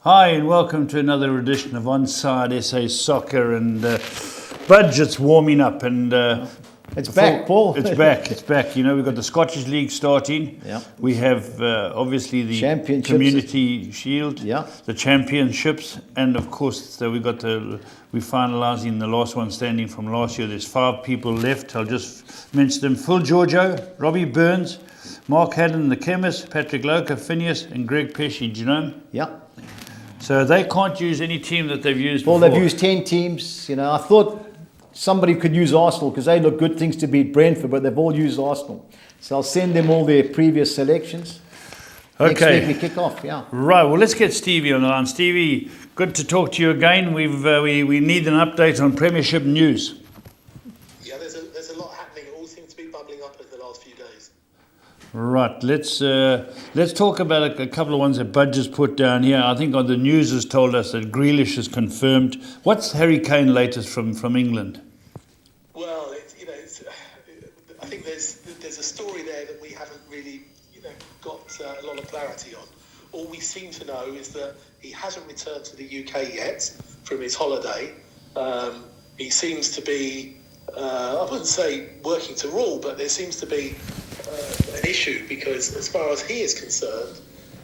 Hi and welcome to another edition of OnSideSA Soccer, and budget's warming up and it's back, Paul. It's back. You know, we've got the Scottish League starting. Yeah. We have obviously the Community Shield, the Championships, and of course we're finalising the last one standing from last year. There's 5 people left. I'll just mention them: Phil Giorgio, Robbie Burns, Mark Haddon, the chemist, Patrick Loca, Phineas, and Greg Pesci. Do you know him? Yeah. So they can't use any team that they've used before. Well, they've used 10 teams. You know, I thought somebody could use Arsenal because they look good things to beat Brentford, but they've all used Arsenal. So I'll send them all their previous selections. Okay. Next week we kick off, yeah. Right, well, let's get Stevie on the line. Stevie, good to talk to you again. We need an update on Premiership news. Yeah, there's a lot happening. It all seems to be bubbling up over the last few days. Right, let's talk about a couple of ones that Budge's put down here. I think the news has told us that Grealish is confirmed. What's Harry Kane latest from England? Well, I think there's a story there that we haven't really got a lot of clarity on. All we seem to know is that he hasn't returned to the UK yet from his holiday. He seems to be, I wouldn't say working to rule, but there seems to be an issue, because as far as he is concerned,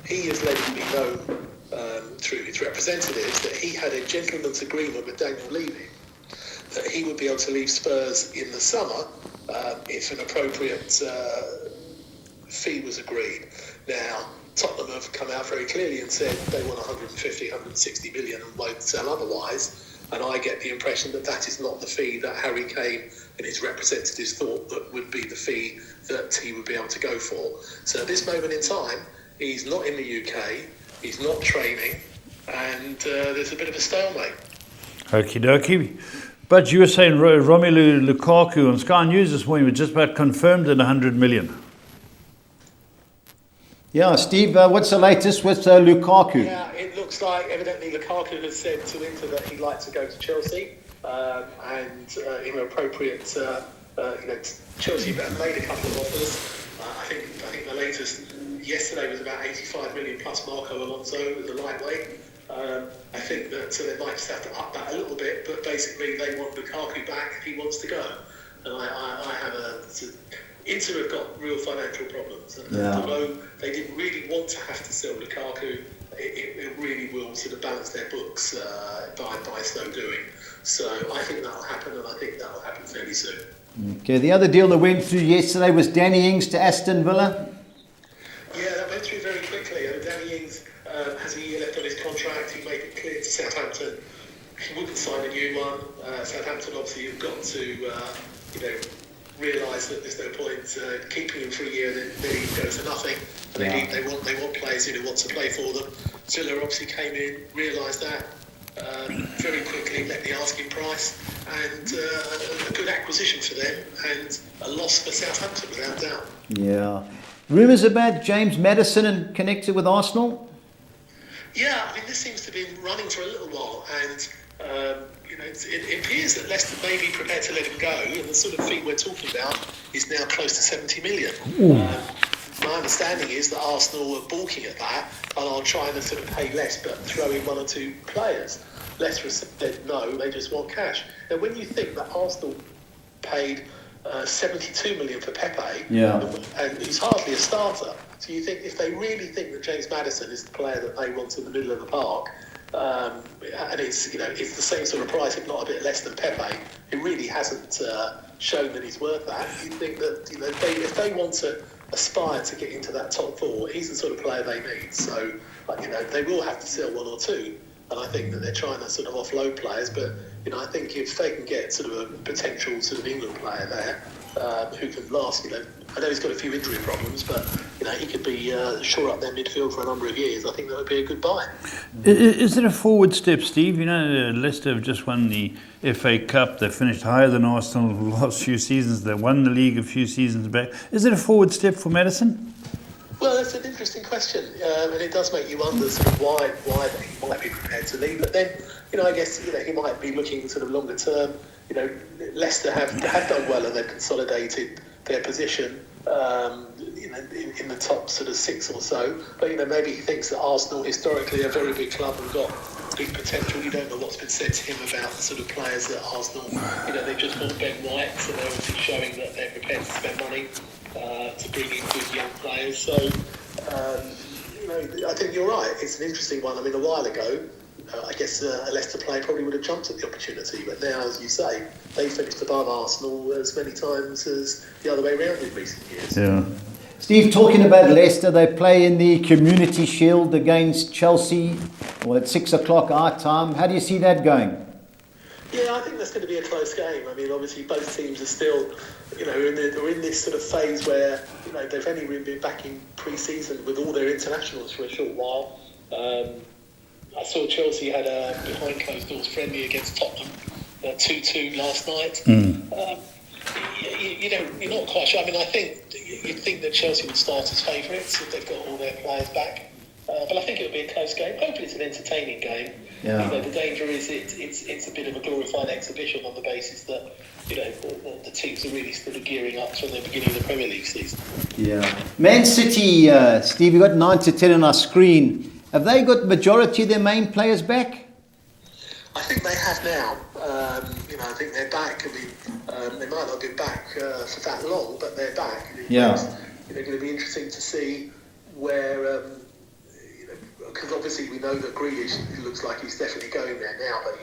he has let it be known through his representatives that he had a gentleman's agreement with Daniel Levy that he would be able to leave Spurs in the summer if an appropriate fee was agreed. Now, Tottenham have come out very clearly and said they want 150, 160 million and won't sell otherwise. And I get the impression that that is not the fee that Harry Kane and his representatives thought that would be the fee that he would be able to go for. So at this moment in time, he's not in the UK, he's not training, and there's a bit of a stalemate. Okie dokie. But you were saying Romelu Lukaku on Sky News this morning was just about confirmed at 100 million. Yeah, Steve, what's the latest with Lukaku? Yeah, it looks like evidently Lukaku has said to Inter that he'd like to go to Chelsea, and in appropriate, Chelsea have made a couple of offers. I think the latest yesterday was about 85 million plus Marco Alonso as a lightweight. I think that they might just have to up that a little bit, but basically they want Lukaku back if he wants to go. And I have Inter have got real financial problems, and although they didn't really want to have to sell Lukaku, it really will sort of balance their books by so doing. So I think that'll happen, and I think that'll happen fairly soon. Okay, the other deal that went through yesterday was Danny Ings to Aston Villa. Yeah, that went through very quickly. Danny Ings has a year left on his contract. He made it clear to Southampton he wouldn't sign a new one. Southampton obviously have got to realise that there's no point keeping him for a year and then he goes for nothing. And they want players who want to play for them. Villa obviously came in, realised that very quickly, met the asking price, and a good acquisition for them and a loss for Southampton without doubt. Yeah. Rumours about James Maddison and connected with Arsenal? Yeah, I mean, this seems to be running for a little while, and it appears that Leicester may be prepared to let him go, and the sort of fee we're talking about is now close to 70 million. My understanding is that Arsenal are balking at that and are trying to sort of pay less but throw in 1 or 2 players. Leicester have said no, they just want cash. Now, when you think that Arsenal paid 72 million for Pepe, and he's hardly a starter, so you think if they really think that James Maddison is the player that they want in the middle of the park, and it's the same sort of price, if not a bit less than Pepe, who really hasn't shown that he's worth that. You think that if they want to aspire to get into that top 4, he's the sort of player they need. So they will have to sell 1 or 2, and I think that they're trying to sort of offload players. But I think if they can get sort of a potential sort of England player there who can last, I know he's got a few injury problems, but he could be shore up their midfield for a number of years. I think that would be a good buy. Is it a forward step, Steve? Leicester have just won the FA Cup. They finished higher than Arsenal the last few seasons. They won the league a few seasons back. Is it a forward step for Maddison? Well, that's an interesting question, and it does make you wonder sort of why he might be prepared to leave. But then, I guess he might be looking sort of longer term. Leicester have done well and they've consolidated their position. in the top sort of 6 or so. But maybe he thinks that Arsenal historically are a very big club and got big potential. You don't know what's been said to him about the sort of players that Arsenal. They've just bought Ben White, so they're obviously showing that they're prepared to spend money to bring in good young players. So I think you're right. It's an interesting one. I mean, a while ago, I guess a Leicester player probably would have jumped at the opportunity, but now, as you say, they finished above Arsenal as many times as the other way around in recent years. Yeah. Steve, talking about Leicester, they play in the Community Shield against Chelsea, at 6 o'clock our time. How do you see that going? Yeah, I think that's going to be a close game. I mean, obviously both teams are still, are in this sort of phase where, they've only really been back in pre-season with all their internationals for a short while. I saw Chelsea had a behind closed doors friendly against Tottenham, 2-2 last night. You're not quite sure. I mean, I think you'd think that Chelsea would start as favourites if they've got all their players back. But I think it'll be a close game. Hopefully it's an entertaining game. Yeah. The danger is it's a bit of a glorified exhibition on the basis that the teams are really sort of gearing up for the beginning of the Premier League season. Yeah. Man City, Steve, we've got 9 to 10 on our screen. Have they got the majority of their main players back? I think they have now. I think they're back. I mean, they might not be back for that long, but they're back. Yeah. It's going to be interesting to see where, because obviously we know that Grealish, it looks like he's definitely going there now, but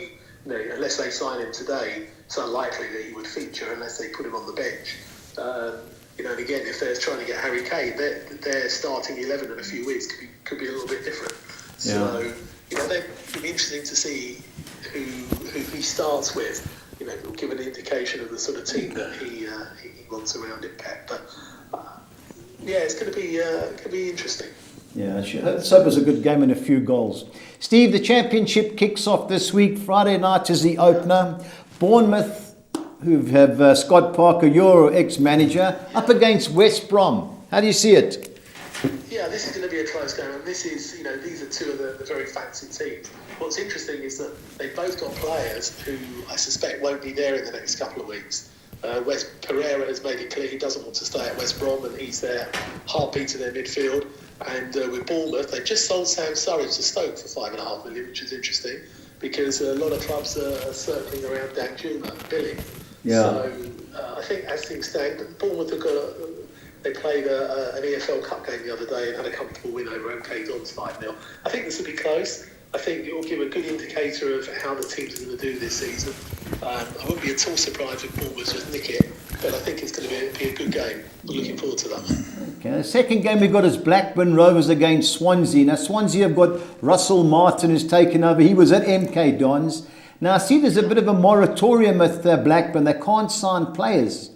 unless they sign him today, it's unlikely that he would feature unless they put him on the bench. And again, if they're trying to get Harry Kane, their starting 11 in a few weeks could be a little bit different. Yeah. So, it'll be interesting to see who he starts with. It'll give an indication of the sort of team that he wants around him, Pep. But it's going to be interesting. Yeah, let's hope it's a good game and a few goals. Steve, the championship kicks off this week. Friday night is the opener. Bournemouth, who have Scott Parker, your ex-manager, up against West Brom. How do you see it? Yeah, this is going to be a close game, and this is, these are two of the very fancy teams. What's interesting is that they've both got players who I suspect won't be there in the next couple of weeks. Pereira has made it clear he doesn't want to stay at West Brom, and he's their heartbeat in their midfield. And with Bournemouth, they've just sold Sam Surridge to Stoke for $5.5 million, which is interesting because a lot of clubs are circling around Danjuma, Billy. Yeah. So I think as things stand, Bournemouth have got they played an EFL Cup game the other day and had a comfortable win over MK Dons 5-0. I think this will be close. I think it will give a good indicator of how the teams are going to do this season. I wouldn't be at all surprised if Bournemouth just nick it, but I think it's going to be a good game. We're looking forward to that. Okay, the second game we've got is Blackburn Rovers against Swansea. Now, Swansea have got Russell Martin who's taken over. He was at MK Dons. Now, I see there's a bit of a moratorium with Blackburn. They can't sign players.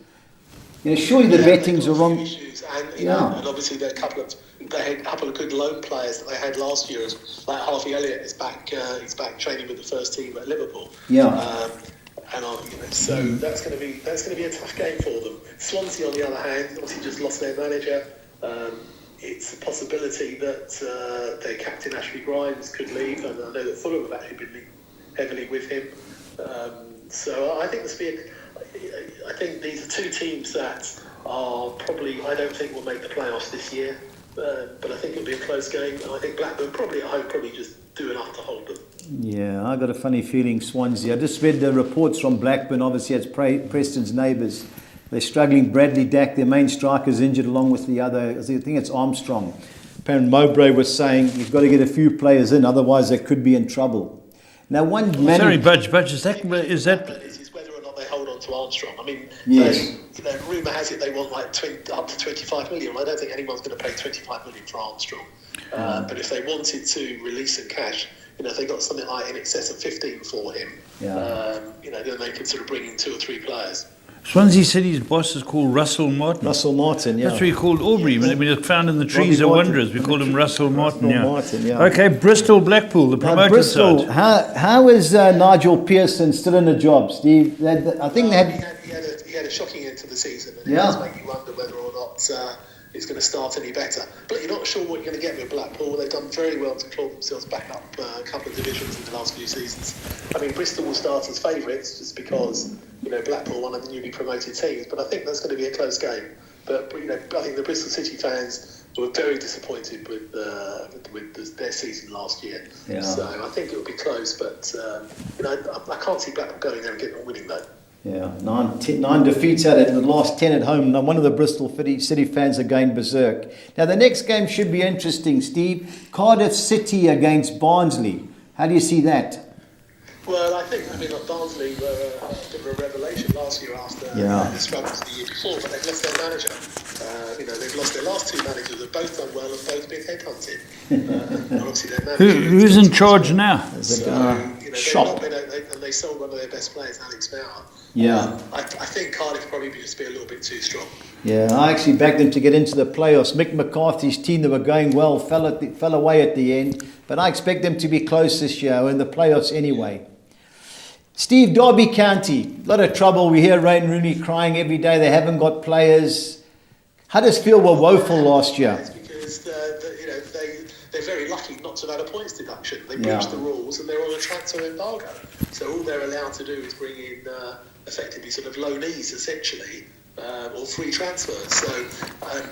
Surely the bettings are wrong. And obviously they had a couple of good loan players that they had last year. Like Harvey Elliott is back. He's back training with the first team at Liverpool. Yeah. So that's going to be a tough game for them. Swansea, on the other hand, obviously just lost their manager. It's a possibility that their captain Ashley Grimes could leave, and I know that Fulham have actually been heavily with him. So I think I think these are two teams that are probably, I don't think will make the playoffs this year, but I think it'll be a close game. And I think Blackburn probably at home just do enough to hold them. Yeah, I got a funny feeling Swansea. I just read the reports from Blackburn. Obviously, it's Preston's neighbours. They're struggling. Bradley Dack, their main striker, is injured along with the other. I think it's Armstrong. Apparently, Mowbray was saying you've got to get a few players in, otherwise they could be in trouble. Now, Sorry, Budge, is that? It's whether or not they hold on to Armstrong. I mean, yes. Rumour has it they want up to 25 million. I don't think anyone's going to pay 25 million for Armstrong. But if they wanted to release some cash, if they got something like in excess of 15 for him, then they could sort of bring in 2 or 3 players. Swansea City's boss is called Russell Martin. Russell Martin, yeah. That's what he called Aubrey. When we found in the trees of Wanderers, we called him Russell Martin. Martin, yeah. Okay, Bristol Blackpool, the promoted side. How is Nigel Pearson still in the job, Steve? I think he had a shocking end to the season, and it does make you wonder whether or not it's going to start any better. But you're not sure what you're going to get with Blackpool. They've done very well to claw themselves back up a couple of divisions in the last few seasons. I mean, Bristol will start as favourites just because Blackpool, one of the newly promoted teams. But I think that's going to be a close game. But you know, I think the Bristol City fans were very disappointed with their season last year. Yeah. So I think it will be close, but you know, I can't see Blackpool going there and getting a winning though. Yeah, 9 defeats out of the last 10 at home. Now, one of the Bristol City fans are going berserk. Now, the next game should be interesting, Steve. Cardiff City against Barnsley. How do you see that? Well, I think, Barnsley were a bit of a revelation last year after the struggles the year before, but they've lost their manager. You know, they've lost their last two managers. They've both done well and both been headhunted. And obviously, their manager Who's in charge now? Shop. And they sold one of their best players, Alex Mauer. Yeah. I think Cardiff probably just be a little bit too strong. Yeah, I actually backed them to get into the playoffs. Mick McCarthy's team that were going well fell away at the end, but I expect them to be close this year, or in the playoffs anyway. Steve, Derby County, a lot of trouble. We hear Wayne Rooney crying every day. They haven't got players. Huddersfield were woeful last year. It's because they're very lucky not to have had a points deduction. They breached the rules and they're on a transfer embargo. So all they're allowed to do is bring in effectively sort of loanees, essentially, or free transfers. So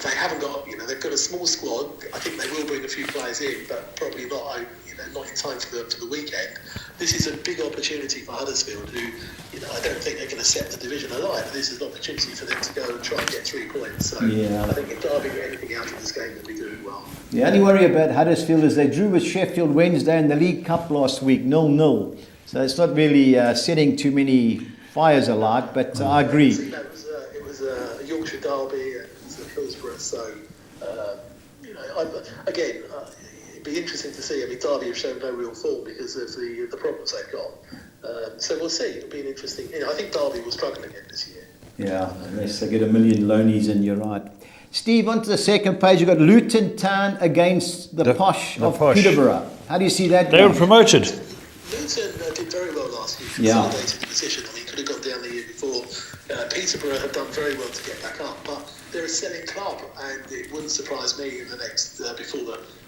they haven't got, they've got a small squad. I think they will bring a few players in, but probably not in time for the weekend. This is a big opportunity for Huddersfield, who, I don't think they're going to set the division alight. But this is an opportunity for them to go and try and get 3 points. So I think if Derby get anything out of this game, they'll be doing well. The only worry about Huddersfield is they drew with Sheffield Wednesday in the League Cup last week, 0-0. So it's not really setting too many fires alight, but I agree. It was a Yorkshire derby and it was a Hillsborough, so again, it'd be interesting to see. Derby have shown no real form because of the problems they've got. So we'll see. It'll be an interesting. I think Derby will struggle again this year. Yeah, unless they get a million loanies in, you're right. Steve, on to the second page, you've got Luton Town against the Posh of Peterborough. How do you see that? They were promoted. Luton did very well last year, consolidated the position. Could have gone down the year before. Peterborough have done very well to get back up, but they're a selling club, and it wouldn't surprise me in the next before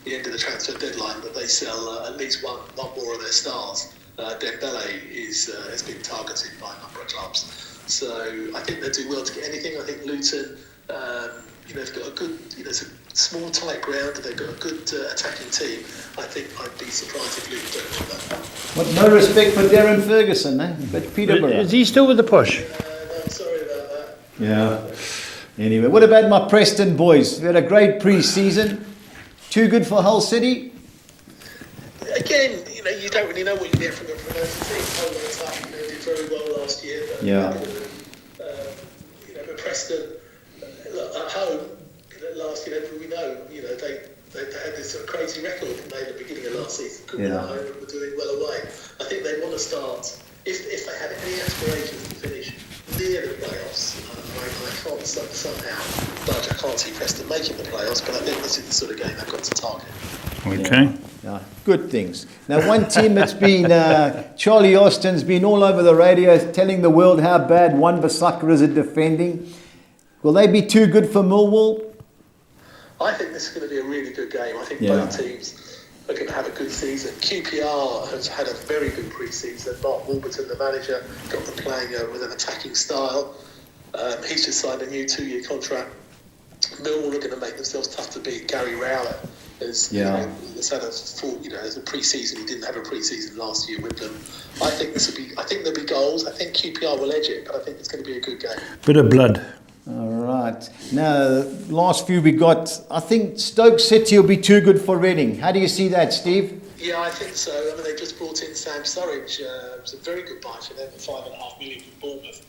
the end of the transfer deadline that they sell at least one more of their stars. Dembele has been targeted by a number of clubs, so I think they do well to get anything. I think Luton, they've got a good, it's a small tight ground. They've got a good attacking team. I think I'd be surprised if Luton don't win that. But no respect for Darren Ferguson, eh? But Peterborough. Is he still with the Posh? No, I'm sorry about that. Yeah. Anyway, what about my Preston boys? We had a great pre-season. Too good for Hull City? Again, you don't really know what you get from a promoted team. Hull went up, they did very well last year. But Preston, at home, last year, we know, they had this sort of crazy record at the beginning of last season. Couldn't win at home and were doing well away. I think they want to start, if they had any aspirations to finish near the playoffs, I can't somehow, I can't see Preston making the playoffs, but I think this is the sort of game they've got to target. Okay. Yeah, good things. Now, one team that's been, Charlie Austin's been all over the radio telling the world how bad Wan-Bissaka is at defending. Will they be too good for Millwall? I think this is going to be a really good game. I think both teams are going to have a good season. QPR has had a very good pre-season. Mark Warburton, the manager, got them playing with an attacking style. He's just signed a new 2-year contract. Millwall are going to make themselves tough to beat. Gary Rowett has had a full, as a pre-season. He didn't have a pre-season last year with them. I think there'll be goals. I think QPR will edge it, but I think it's going to be a good game. Bit of blood. All right. Now, last few we got, I think Stoke City will be too good for Reading. How do you see that, Steve? Yeah, I think so. They just brought in Sam Surridge. It was a very good buy for them, for $5.5 million from Bournemouth.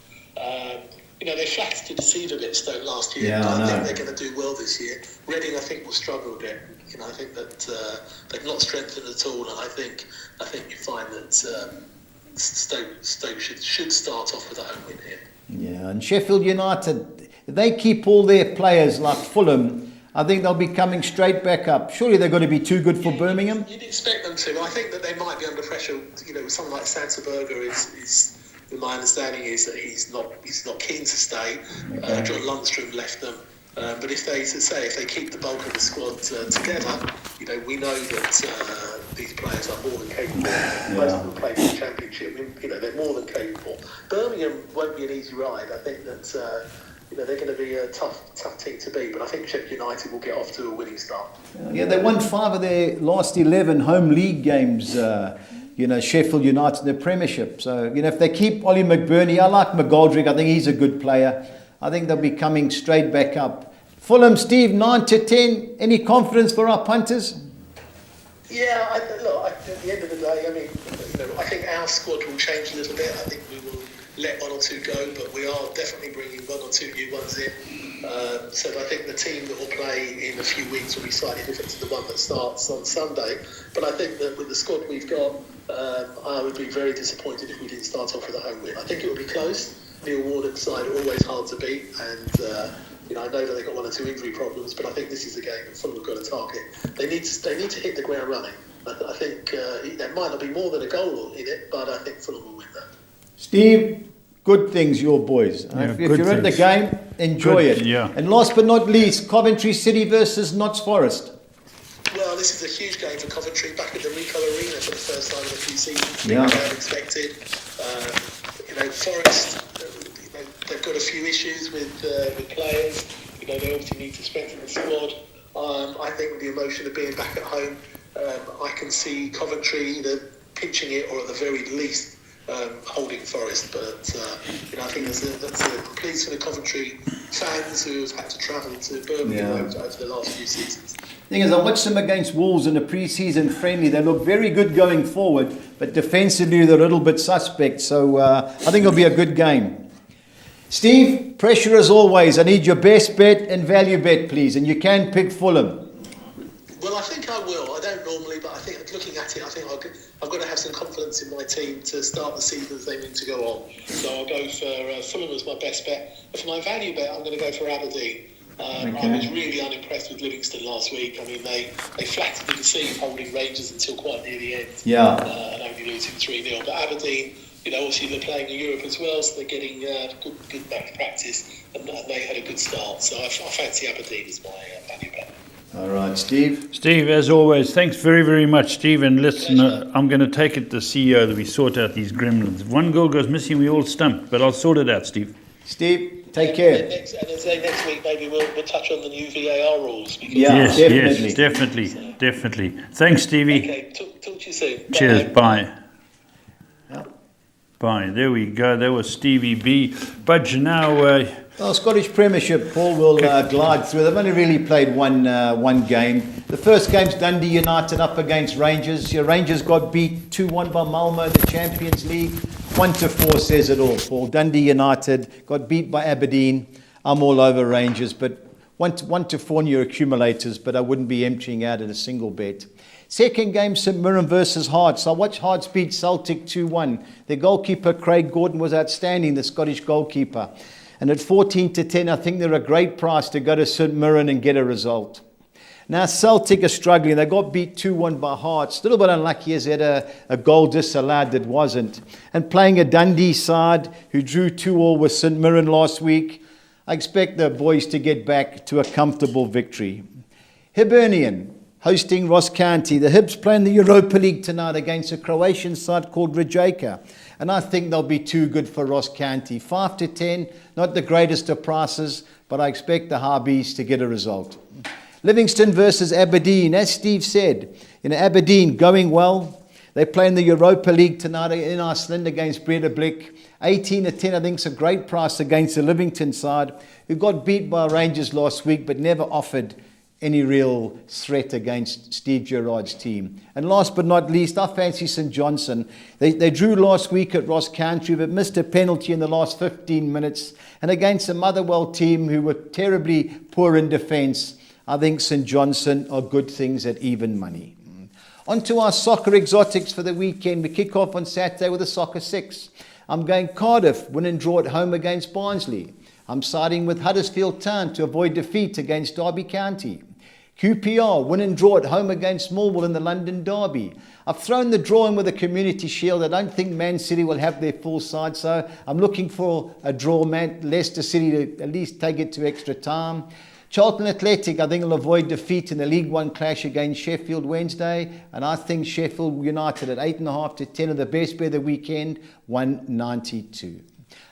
They flattered to deceive a bit, Stoke, last year. But I think they're going to do well this year. Reading, I think, will struggle a bit. I think that they've not strengthened at all, and I think you find that Stoke should start off with a home win here. Yeah, and Sheffield United, if they keep all their players like Fulham, I think they'll be coming straight back up. Surely they're going to be too good for Birmingham? You'd expect them to. I think that they might be under pressure. With someone like Santaberger my understanding is that he's not keen to stay. Okay. John Lundstrom left them. But if they keep the bulk of the squad together, we know that these players are more than capable. Most of them play for the Championship. They're more than capable. Birmingham won't be an easy ride. I think that they're going to be a tough team to beat. But I think Sheffield United will get off to a winning start. Yeah, they won 5 of their last 11 home league games. Sheffield United in the Premiership. So if they keep Ollie McBurney, I like McGoldrick. I think he's a good player. I think they'll be coming straight back up. Fulham, Steve, 9-10. Any confidence for our punters? Yeah, at the end of the day, I think our squad will change a little bit. I think we will let 1 or 2 go, but we are definitely bringing 1 or 2 new ones in. So I think the team that will play in a few weeks will be slightly different to the one that starts on Sunday. But I think that with the squad we've got, I would be very disappointed if we didn't start off with a home win. I think it will be close. Neil Warnock's side are always hard to beat, and I know that they've got 1 or 2 injury problems, but I think this is a game that Fulham have got a target. They need to hit the ground running. I think there might not be more than a goal in it, but I think Fulham will win that. Steve, good things, your boys. Yeah, if you're at the game, enjoy it. Yeah. And last but not least, Coventry City versus Notts Forest. Well, this is a huge game for Coventry, back at the Ricoh Arena for the first time in a few seasons. Yeah. Unexpected. Forest, they've got a few issues with players. They obviously need to strengthen the squad. I think with the emotion of being back at home, I can see Coventry either pinching it or at the very least holding Forest. But I think that's a complete sort of Coventry fans who have had to travel to Birmingham over the last few seasons. The thing is, I watched them against Wolves in a pre-season friendly. They look very good going forward, but defensively they're a little bit suspect. So I think it'll be a good game. Steve, pressure as always. I need your best bet and value bet, please. And you can pick Fulham. Well, I think I will. I don't normally, but I think looking at it, I think I've got to have some confidence in my team to start the season as they need to go on. So I'll go for Fulham as my best bet. But for my value bet, I'm going to go for Aberdeen. I was really unimpressed with Livingston last week. They flattered the deceive holding Rangers until quite near the end. Yeah. And only losing 3-0. But Aberdeen, obviously they're playing in Europe as well, so they're getting good match practice, and they had a good start. So I fancy Aberdeen as my value bet. All right, Steve. Steve, as always, thanks very, very much, Steve. And listen, I'm going to take it to the CEO that we sort out these gremlins. If 1 goal goes missing, we all stumped, but I'll sort it out, Steve. Steve, take care. And next week, maybe we'll touch on the new VAR rules. Yes, definitely. Thanks, Stevie. Okay, talk to you soon. Cheers, bye. Bye. There we go. That was Stevie B. But now... Scottish Premiership, Paul will glide through. They've only really played one game. The first game's Dundee United up against Rangers. Rangers got beat 2-1 by Malmo, the Champions League. 1-4 says it all, Paul. Dundee United got beat by Aberdeen. I'm all over Rangers, but 1-4 in your accumulators, but I wouldn't be emptying out at a single bet. Second game, St Mirren versus Hearts. I watched Hearts beat Celtic 2-1. Their goalkeeper, Craig Gordon, was outstanding, the Scottish goalkeeper. And at 14-10, I think they're a great price to go to St Mirren and get a result. Now, Celtic are struggling. They got beat 2-1 by Hearts. A little bit unlucky as they had a goal disallowed that wasn't. And playing a Dundee side who drew 2-2 with St Mirren last week, I expect the boys to get back to a comfortable victory. Hibernian hosting Ross County. The Hibs playing the Europa League tonight against a Croatian side called Rijeka. And I think they'll be too good for Ross County. 5-10, not the greatest of prices, but I expect the Harbies to get a result. Livingston versus Aberdeen. As Steve said, Aberdeen going well. They play in the Europa League tonight in Iceland against Breidablik. 18-10, I think, is a great price against the Livingston side, who got beat by Rangers last week, but never offered any real threat against Steve Gerrard's team. And last but not least, I fancy St Johnstone. They drew last week at Ross County, but missed a penalty in the last 15 minutes. And against a Motherwell team who were terribly poor in defence, I think St Johnstone are good things at even money. On to our soccer exotics for the weekend. We kick off on Saturday with a Soccer 6. I'm going Cardiff, win and draw at home against Barnsley. I'm siding with Huddersfield Town to avoid defeat against Derby County. QPR, win and draw at home against Millwall in the London Derby. I've thrown the draw in with the Community Shield. I don't think Man City will have their full side, so I'm looking for a draw, Leicester City to at least take it to extra time. Charlton Athletic, I think, will avoid defeat in the League One clash against Sheffield Wednesday. And I think Sheffield United at 8.5-10 are the best bet of the weekend, 192.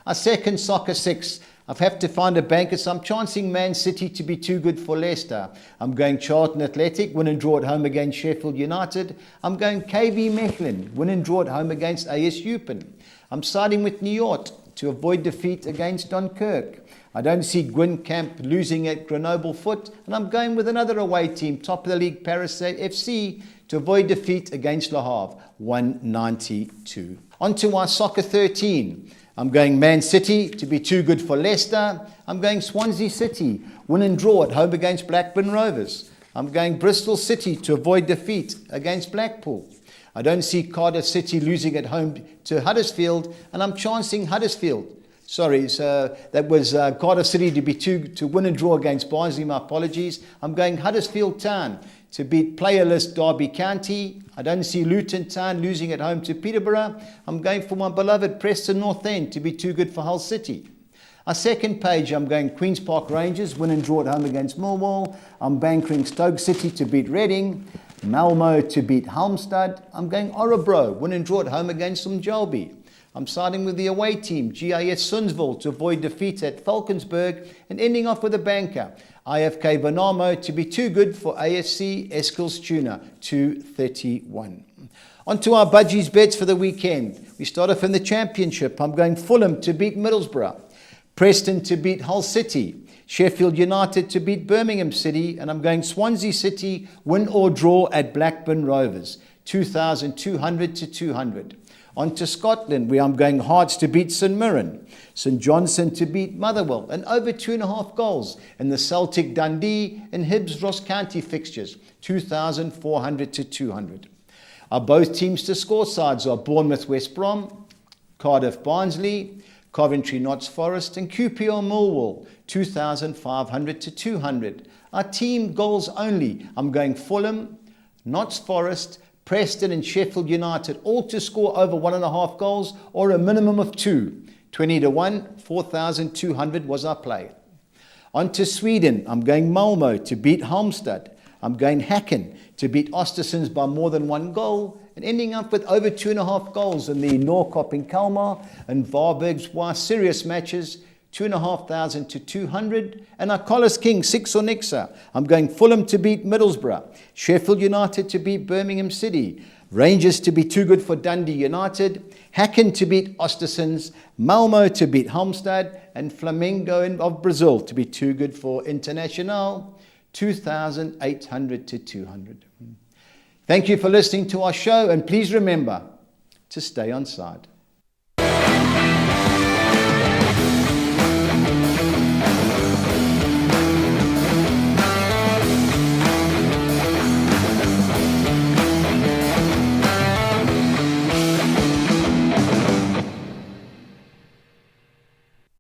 Our second Soccer 6, I've had to find a banker, so I'm chancing Man City to be too good for Leicester. I'm going Charlton Athletic, win and draw at home against Sheffield United. I'm going KB Mechelen, win and draw at home against AS Eupen. I'm siding with New York to avoid defeat against Dunkirk. I don't see Gwyn Camp losing at Grenoble Foot, and I'm going with another away team, top of the league Paris FC, to avoid defeat against Le Havre, 192. On to our Soccer 13. I'm going Man City to be too good for Leicester. I'm going Swansea City, win and draw at home against Blackburn Rovers. I'm going Bristol City to avoid defeat against Blackpool. I don't see Cardiff City losing at home to Huddersfield, and I'm chancing Huddersfield. Sorry, so that was Cardiff City to win and draw against Barnsley. My apologies. I'm going Huddersfield Town to beat playerless Derby County. I don't see Luton Town losing at home to Peterborough. I'm going for my beloved Preston North End to be too good for Hull City. Our second page, I'm going Queen's Park Rangers, win and draw at home against Millwall. I'm bankering Stoke City to beat Reading. Malmo to beat Halmstad. I'm going Orebro, win and draw at home against Mjolby. I'm siding with the away team, GIS Sundsvall, to avoid defeat at Falkensburg, and ending off with a banker, IFK Bonamo, to be too good for AFC Eskilstuna, 231. On to our budgies bets for the weekend. We start off in the Championship. I'm going Fulham to beat Middlesbrough, Preston to beat Hull City, Sheffield United to beat Birmingham City, and I'm going Swansea City, win or draw at Blackburn Rovers, 2,200 to 200. On to Scotland, where I'm going Hearts to beat St Mirren, St Johnstone to beat Motherwell, and over 2.5 goals in the Celtic Dundee and Hibs Ross County fixtures, 2,400 to 200. Our both teams to score sides are Bournemouth West Brom, Cardiff Barnsley, Coventry Notts Forest, and QPR Millwall, 2,500 to 200. Our team goals only, I'm going Fulham, Notts Forest, Preston and Sheffield United, all to score over 1.5 goals or a minimum of 2. 20 to 1, 4,200 was our play. On to Sweden, I'm going Malmo to beat Halmstad. I'm going Häcken to beat Östersunds by more than 1 goal, and ending up with over 2.5 goals in the Norrköping in Kalmar and Varbergs Sirius matches, 2,500 to 200. And our Collis King, 6 or Nixa. I'm going Fulham to beat Middlesbrough, Sheffield United to beat Birmingham City, Rangers to be too good for Dundee United, Häcken to beat Östersunds, Malmo to beat Halmstad, and Flamengo of Brazil to be too good for Internacional, 2,800 to 200. Thank you for listening to our show, and please remember to stay on side.